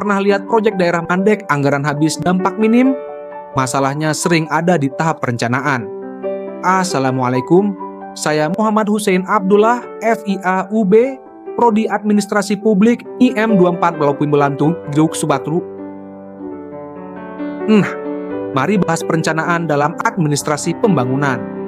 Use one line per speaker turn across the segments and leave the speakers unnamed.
Pernah lihat proyek daerah mandek, anggaran habis, dampak minim? Masalahnya sering ada di tahap perencanaan. Assalamualaikum, saya Muhammad Hussein Abdullah, FIA UB, Prodi Administrasi Publik IM 24 Melaupui Belantung, Gruk Subatru. Mari bahas perencanaan dalam administrasi pembangunan.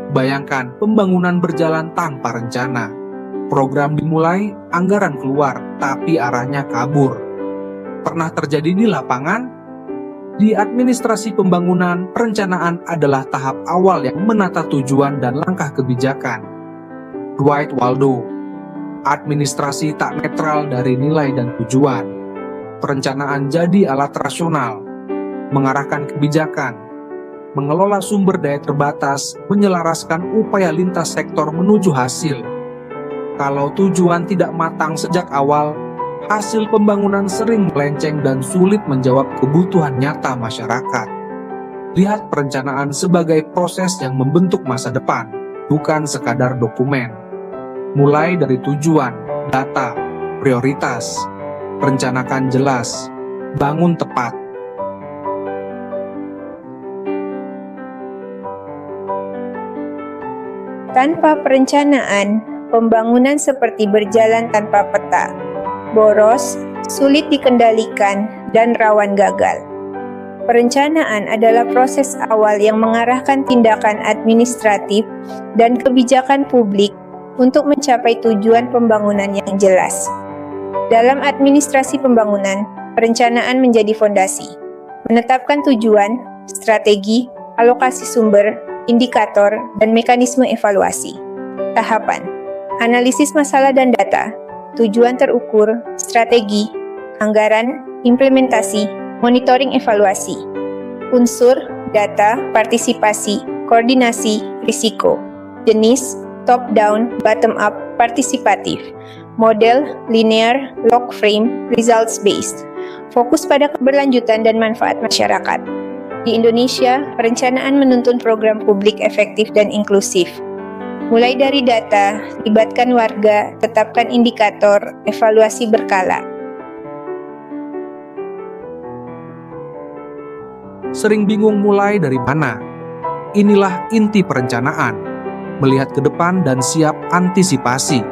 Bayangkan pembangunan berjalan tanpa rencana. Program dimulai, anggaran keluar, tapi arahnya kabur. Pernah terjadi di lapangan? Di administrasi pembangunan, perencanaan adalah tahap awal yang menata tujuan dan langkah kebijakan. Dwight Waldo, administrasi tak netral dari nilai dan tujuan. Perencanaan jadi alat rasional, mengarahkan kebijakan, mengelola sumber daya terbatas, menyelaraskan upaya lintas sektor menuju hasil. Kalau tujuan tidak matang sejak awal, hasil pembangunan sering melenceng dan sulit menjawab kebutuhan nyata masyarakat. Lihat perencanaan sebagai proses yang membentuk masa depan, bukan sekadar dokumen. Mulai dari tujuan, data, prioritas, rencanakan jelas, bangun tepat.
Tanpa perencanaan, pembangunan seperti berjalan tanpa peta, boros, sulit dikendalikan, dan rawan gagal. Perencanaan adalah proses awal yang mengarahkan tindakan administratif dan kebijakan publik untuk mencapai tujuan pembangunan yang jelas. Dalam administrasi pembangunan, perencanaan menjadi fondasi, menetapkan tujuan, strategi, alokasi sumber, indikator, dan mekanisme evaluasi. Tahapan: analisis masalah dan data, tujuan terukur, strategi, anggaran, implementasi, monitoring evaluasi. Unsur: data, partisipasi, koordinasi, risiko. Jenis: top-down, bottom-up, partisipatif. Model: linear, log frame, results-based. Fokus pada keberlanjutan dan manfaat masyarakat. Di Indonesia, perencanaan menuntun program publik efektif dan inklusif. Mulai dari data, libatkan warga, tetapkan indikator, evaluasi berkala.
Sering bingung mulai dari mana? Inilah inti perencanaan, melihat ke depan dan siap antisipasi.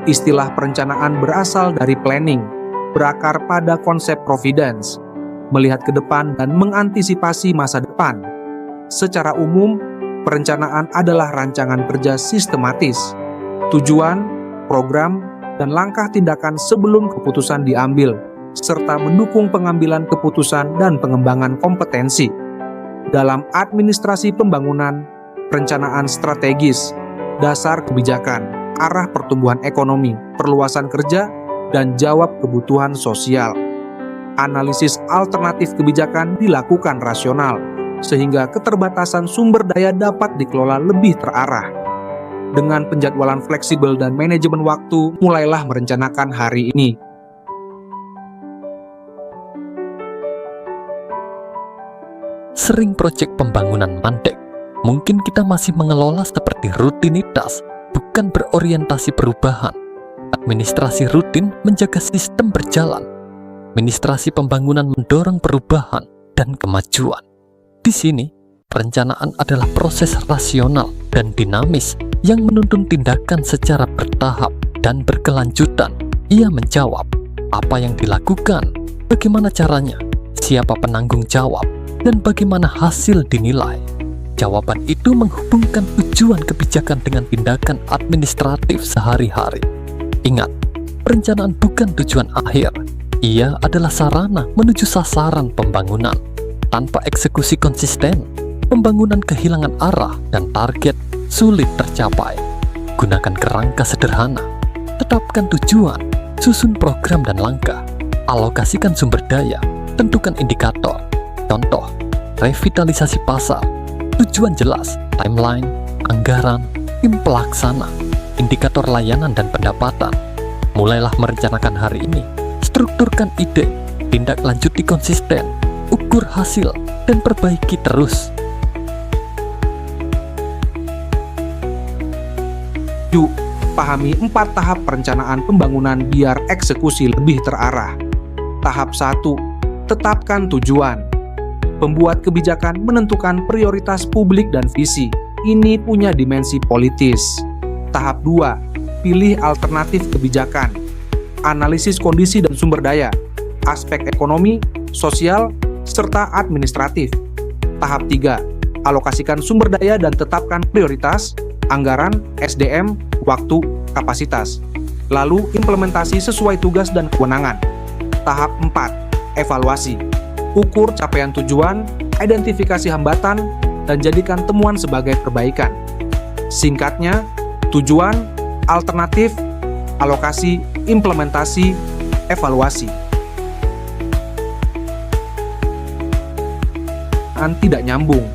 Istilah perencanaan berasal dari planning, berakar pada konsep providence, melihat ke depan dan mengantisipasi masa depan. Secara umum, perencanaan adalah rancangan kerja sistematis, tujuan, program, dan langkah tindakan sebelum keputusan diambil, serta mendukung pengambilan keputusan dan pengembangan kompetensi. Dalam administrasi pembangunan, perencanaan strategis, dasar kebijakan, arah pertumbuhan ekonomi, perluasan kerja, dan jawab kebutuhan sosial. Analisis alternatif kebijakan dilakukan rasional, sehingga keterbatasan sumber daya dapat dikelola lebih terarah. Dengan penjadwalan fleksibel dan manajemen waktu, mulailah merencanakan hari ini.
Sering proyek pembangunan mandek, mungkin kita masih mengelola seperti rutinitas, bukan berorientasi perubahan. Administrasi rutin menjaga sistem berjalan. Administrasi pembangunan mendorong perubahan dan kemajuan. Di sini, perencanaan adalah proses rasional dan dinamis yang menuntun tindakan secara bertahap dan berkelanjutan. Ia menjawab apa yang dilakukan, bagaimana caranya, siapa penanggung jawab, dan bagaimana hasil dinilai. Jawaban itu menghubungkan tujuan kebijakan dengan tindakan administratif sehari-hari. Ingat, perencanaan bukan tujuan akhir. Ia adalah sarana menuju sasaran pembangunan. Tanpa eksekusi konsisten, pembangunan kehilangan arah dan target sulit tercapai. Gunakan kerangka sederhana, tetapkan tujuan, susun program dan langkah, alokasikan sumber daya, tentukan indikator. Contoh, revitalisasi pasar, tujuan jelas, timeline, anggaran, tim pelaksana, indikator layanan dan pendapatan. Mulailah merencanakan hari ini, strukturkan ide, tindak lanjuti konsisten, ukur hasil, dan perbaiki terus.
Yuk, pahami 4 tahap perencanaan pembangunan biar eksekusi lebih terarah. Tahap 1, tetapkan tujuan. Pembuat kebijakan menentukan prioritas publik dan visi. Ini punya dimensi politis. Tahap 2, pilih alternatif kebijakan. Analisis kondisi dan sumber daya, aspek ekonomi, sosial, serta administratif. Tahap 3, alokasikan sumber daya dan tetapkan prioritas, anggaran, SDM, waktu, kapasitas. Lalu implementasi sesuai tugas dan kewenangan. Tahap 4, evaluasi. Ukur capaian tujuan, identifikasi hambatan, dan jadikan temuan sebagai perbaikan. Singkatnya, tujuan, alternatif, alokasi, implementasi, evaluasi. Tidak nyambung.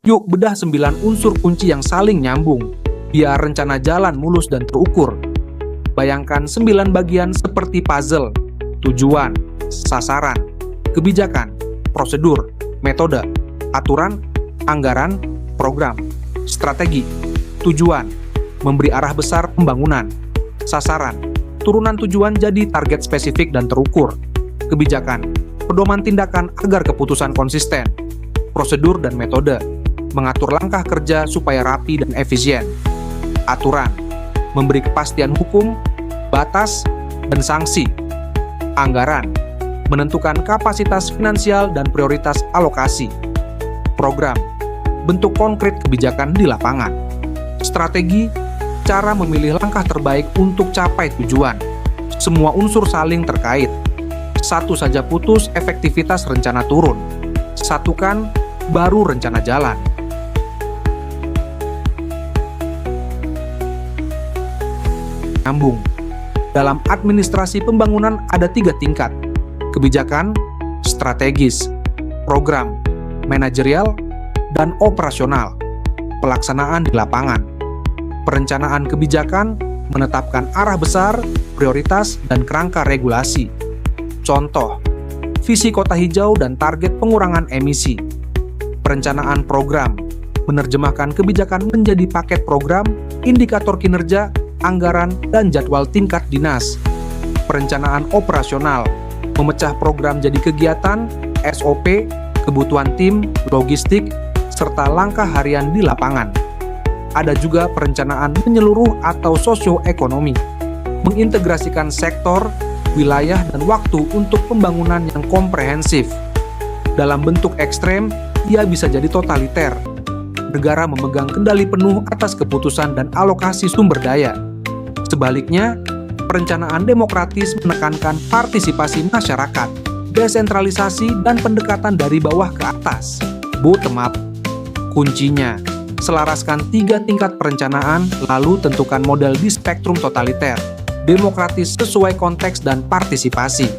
Yuk bedah 9 unsur kunci yang saling nyambung, biar rencana jalan mulus dan terukur. Bayangkan 9 bagian seperti puzzle: tujuan, sasaran, kebijakan, prosedur, metode, aturan, anggaran, program, strategi. Tujuan, memberi arah besar pembangunan. Sasaran, turunan tujuan jadi target spesifik dan terukur. Kebijakan, pedoman tindakan agar keputusan konsisten. Prosedur dan metode, mengatur langkah kerja supaya rapi dan efisien. Aturan, memberi kepastian hukum, batas, dan sanksi. Anggaran, menentukan kapasitas finansial dan prioritas alokasi. Program, bentuk konkret kebijakan di lapangan. Strategi, cara memilih langkah terbaik untuk capai tujuan. Semua unsur saling terkait. Satu saja putus, efektivitas rencana turun. Satukan, baru rencana jalan. Nyambung. Dalam administrasi pembangunan ada 3 tingkat: kebijakan, strategis, program, manajerial, dan operasional. Pelaksanaan di lapangan. Perencanaan kebijakan menetapkan arah besar, prioritas, dan kerangka regulasi. Contoh, visi kota hijau dan target pengurangan emisi. Perencanaan program menerjemahkan kebijakan menjadi paket program, indikator kinerja, anggaran, dan jadwal tingkat dinas. Perencanaan operasional memecah program jadi kegiatan, SOP, kebutuhan tim, logistik, serta langkah harian di lapangan. Ada juga perencanaan menyeluruh atau sosioekonomi, mengintegrasikan sektor, wilayah, dan waktu untuk pembangunan yang komprehensif. Dalam bentuk ekstrem, ia bisa jadi totaliter. Negara memegang kendali penuh atas keputusan dan alokasi sumber daya. Sebaliknya, perencanaan demokratis menekankan partisipasi masyarakat, desentralisasi, dan pendekatan dari bawah ke atas, bottom up. Kuncinya, selaraskan 3 tingkat perencanaan, lalu tentukan model di spektrum totaliter, demokratis sesuai konteks dan partisipasi.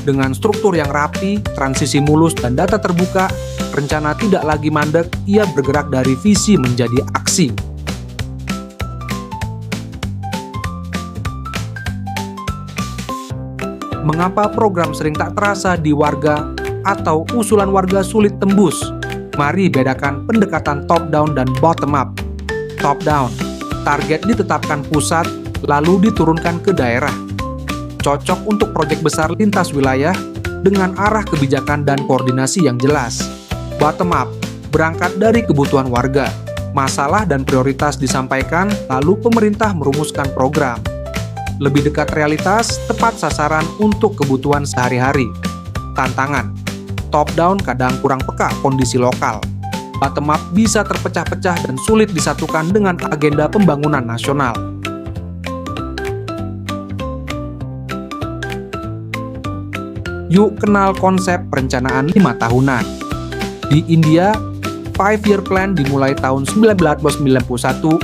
Dengan struktur yang rapi, transisi mulus, dan data terbuka, rencana tidak lagi mandek, ia bergerak dari visi menjadi aksi. Mengapa program sering tak terasa di warga atau usulan warga sulit tembus? Mari bedakan pendekatan top-down dan bottom-up. Top-down, target ditetapkan pusat, lalu diturunkan ke daerah. Cocok untuk proyek besar lintas wilayah dengan arah kebijakan dan koordinasi yang jelas. Bottom up, berangkat dari kebutuhan warga. Masalah dan prioritas disampaikan, lalu pemerintah merumuskan program. Lebih dekat realitas, tepat sasaran untuk kebutuhan sehari-hari. Tantangan, top down kadang kurang peka kondisi lokal. Bottom up bisa terpecah-pecah dan sulit disatukan dengan agenda pembangunan nasional. Yuk kenal konsep perencanaan 5 tahunan. Di India, 5-year plan dimulai tahun 1991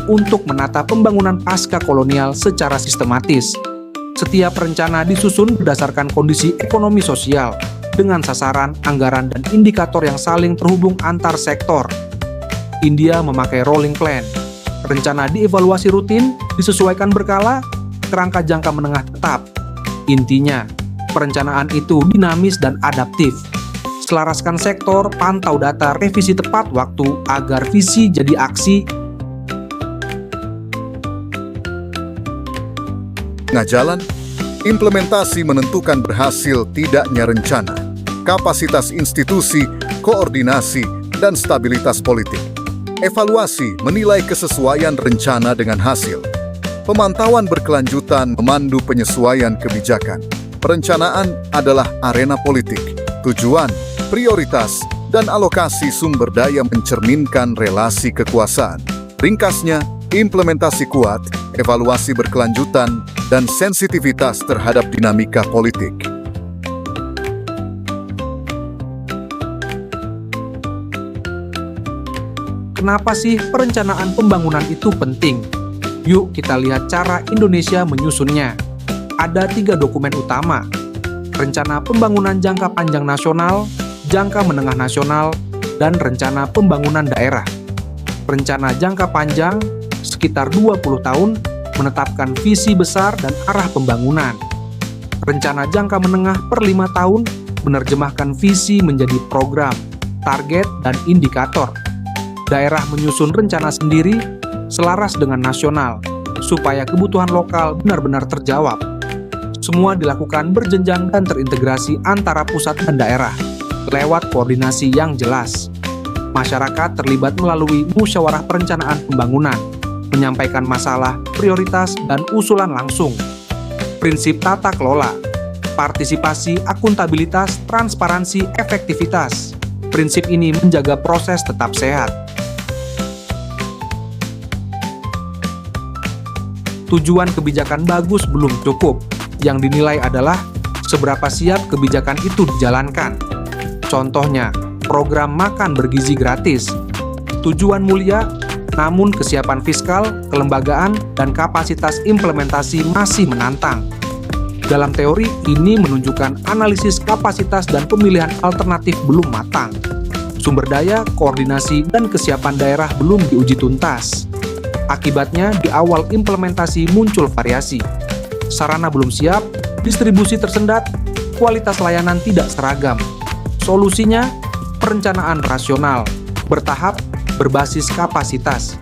untuk menata pembangunan pasca kolonial secara sistematis. Setiap rencana disusun berdasarkan kondisi ekonomi sosial, dengan sasaran, anggaran, dan indikator yang saling terhubung antar sektor. India memakai rolling plan. Rencana dievaluasi rutin, disesuaikan berkala, kerangka jangka menengah tetap. Intinya, perencanaan itu dinamis dan adaptif. Selaraskan sektor, pantau data, revisi tepat waktu agar visi jadi aksi.
tengah jalan, implementasi menentukan berhasil tidaknya rencana, kapasitas institusi, koordinasi, dan stabilitas politik. Evaluasi menilai kesesuaian rencana dengan hasil. Pemantauan berkelanjutan memandu penyesuaian kebijakan. Perencanaan adalah arena politik. Tujuan, prioritas, dan alokasi sumber daya mencerminkan relasi kekuasaan. Ringkasnya, implementasi kuat, evaluasi berkelanjutan, dan sensitivitas terhadap dinamika politik.
Kenapa sih perencanaan pembangunan itu penting? Yuk kita lihat cara Indonesia menyusunnya. Ada 3 dokumen utama: Rencana Pembangunan Jangka Panjang Nasional, Jangka Menengah Nasional, dan Rencana Pembangunan Daerah. Rencana jangka panjang, sekitar 20 tahun, menetapkan visi besar dan arah pembangunan. Rencana jangka menengah per 5 tahun, menerjemahkan visi menjadi program, target, dan indikator. Daerah menyusun rencana sendiri, selaras dengan nasional, supaya kebutuhan lokal benar-benar terjawab. Semua dilakukan berjenjang dan terintegrasi antara pusat dan daerah, lewat koordinasi yang jelas. Masyarakat terlibat melalui musyawarah perencanaan pembangunan, menyampaikan masalah, prioritas, dan usulan langsung. Prinsip tata kelola, partisipasi, akuntabilitas, transparansi, efektivitas. Prinsip ini menjaga proses tetap sehat. Tujuan kebijakan bagus belum cukup. Yang dinilai adalah seberapa siap kebijakan itu dijalankan. Contohnya, program makan bergizi gratis. Tujuan mulia, namun kesiapan fiskal, kelembagaan, dan kapasitas implementasi masih menantang. Dalam teori, ini menunjukkan analisis kapasitas dan pemilihan alternatif belum matang. Sumber daya, koordinasi, dan kesiapan daerah belum diuji tuntas. Akibatnya, di awal implementasi muncul variasi. Sarana belum siap, distribusi tersendat, kualitas layanan tidak seragam. Solusinya, perencanaan rasional, bertahap, berbasis kapasitas.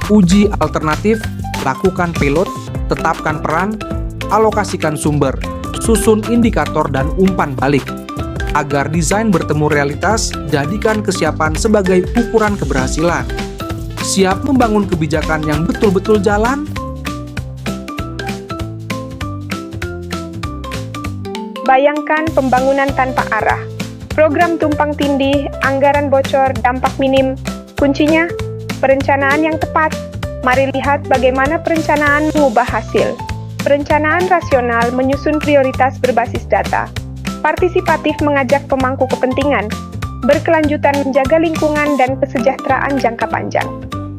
Uji alternatif, lakukan pilot, tetapkan peran, alokasikan sumber, susun indikator dan umpan balik. Agar desain bertemu realitas, jadikan kesiapan sebagai ukuran keberhasilan. Siap membangun kebijakan yang betul-betul jalan?
Bayangkan pembangunan tanpa arah. Program tumpang tindih, anggaran bocor, dampak minim. Kuncinya, perencanaan yang tepat. Mari lihat bagaimana perencanaan mengubah hasil. Perencanaan rasional menyusun prioritas berbasis data. Partisipatif mengajak pemangku kepentingan. Berkelanjutan menjaga lingkungan dan kesejahteraan jangka panjang.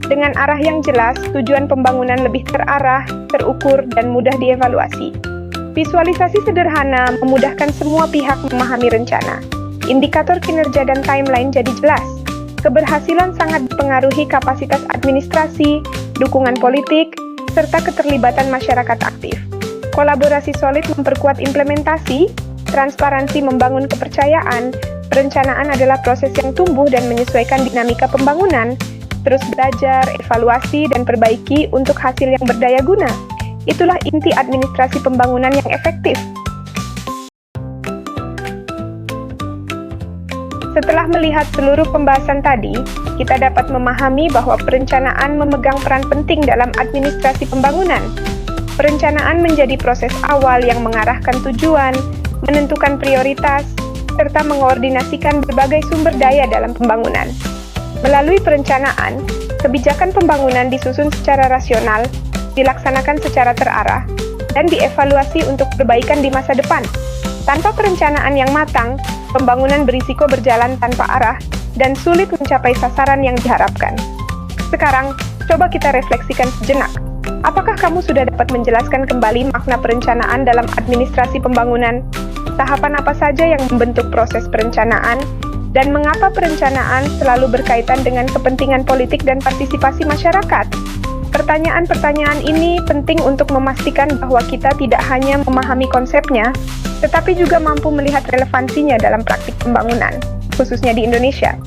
Dengan arah yang jelas, tujuan pembangunan lebih terarah, terukur, dan mudah dievaluasi. Visualisasi sederhana memudahkan semua pihak memahami rencana. Indikator kinerja dan timeline jadi jelas. Keberhasilan sangat dipengaruhi kapasitas administrasi, dukungan politik, serta keterlibatan masyarakat aktif. Kolaborasi solid memperkuat implementasi, transparansi membangun kepercayaan. Perencanaan adalah proses yang tumbuh dan menyesuaikan dinamika pembangunan, terus belajar, evaluasi, dan perbaiki untuk hasil yang berdaya guna. Itulah inti administrasi pembangunan yang efektif. Setelah melihat seluruh pembahasan tadi, kita dapat memahami bahwa perencanaan memegang peran penting dalam administrasi pembangunan. Perencanaan menjadi proses awal yang mengarahkan tujuan, menentukan prioritas, serta mengkoordinasikan berbagai sumber daya dalam pembangunan. Melalui perencanaan, kebijakan pembangunan disusun secara rasional, dilaksanakan secara terarah, dan dievaluasi untuk perbaikan di masa depan. Tanpa perencanaan yang matang, pembangunan berisiko berjalan tanpa arah dan sulit mencapai sasaran yang diharapkan. Sekarang, coba kita refleksikan sejenak. Apakah kamu sudah dapat menjelaskan kembali makna perencanaan dalam administrasi pembangunan? Tahapan apa saja yang membentuk proses perencanaan, dan mengapa perencanaan selalu berkaitan dengan kepentingan politik dan partisipasi masyarakat? Pertanyaan-pertanyaan ini penting untuk memastikan bahwa kita tidak hanya memahami konsepnya, tetapi juga mampu melihat relevansinya dalam praktik pembangunan, khususnya di Indonesia.